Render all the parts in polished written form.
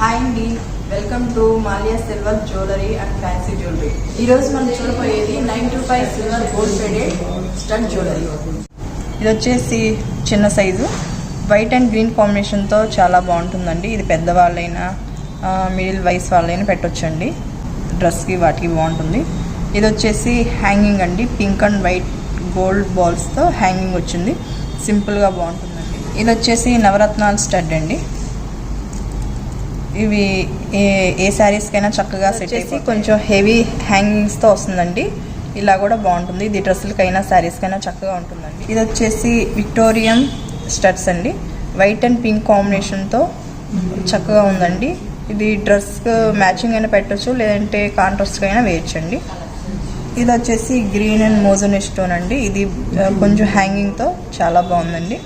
Hi అండి, welcome to Malia silver jewellery and fancy jewellery. ఈరోజు మనం చూడబోయేది 925 silver gold plated stud jewellery. ఇది వచ్చేసి చిన్న సైజు వైట్ అండ్ గ్రీన్ కాంబినేషన్తో చాలా బాగుంటుందండి. ఇది పెద్దవాళ్ళైనా మిడిల్ వయసు వాళ్ళైనా పెట్టొచ్చండి. డ్రెస్కి వాటికి బాగుంటుంది. ఇది వచ్చేసి హ్యాంగింగ్ అండి, పింక్ అండ్ వైట్ గోల్డ్ బాల్స్తో హ్యాంగింగ్ వచ్చింది. సింపుల్గా బాగుంటుందండి. ఇది వచ్చేసి నవరత్నాల స్టడ్ అండి. ఇవి ఏ శారీస్కైనా చక్కగా సెట్ చేసి కొంచెం హెవీ హ్యాంగింగ్స్తో వస్తుందండి. ఇలా కూడా బాగుంటుంది. ఇది డ్రెస్సులకైనా శారీస్కైనా చక్కగా ఉంటుందండి. ఇది వచ్చేసి విక్టోరియం స్టడ్స్ అండి. వైట్ అండ్ పింక్ కాంబినేషన్తో చక్కగా ఉందండి. ఇది డ్రెస్ మ్యాచింగ్ అయినా పెట్టచ్చు, లేదంటే కాంట్రాస్ట్గా అయినా వేయచ్చండి. ఇది వచ్చేసి గ్రీన్ అండ్ మోజోని స్టోన్ అండి. ఇది కొంచెం హ్యాంగింగ్తో చాలా బాగుందండి.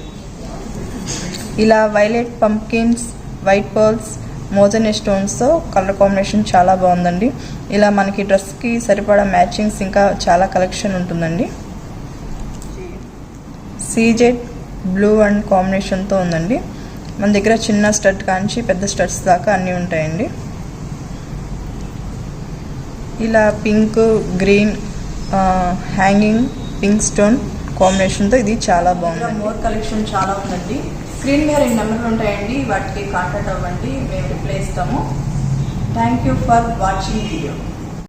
ఇలా వైలెట్ పంప్కిన్స్, వైట్ పర్ల్స్, మోజోని స్టోన్స్తో కలర్ కాంబినేషన్ చాలా బాగుందండి. ఇలా మనకి డ్రెస్కి సరిపడా మ్యాచింగ్స్ ఇంకా చాలా కలెక్షన్ ఉంటుందండి. సీజెడ్ బ్లూ అండ్ కాంబినేషన్తో ఉందండి. మన దగ్గర చిన్న స్టడ్ కాంచి పెద్ద స్టడ్స్ దాకా అన్నీ ఉంటాయండి. ఇలా pink, green hanging pink stone కాంబినేషన్తో ఇది చాలా బాగుంది. మోర్ కలెక్షన్ చాలా ఉందండి. స్క్రీన్ మీద 2 నెంబర్లు ఉంటాయండి, వాటికి కాంటాక్ట్ అవ్వండి, మేము రిప్లై ఇస్తాము. Thank you for watching video.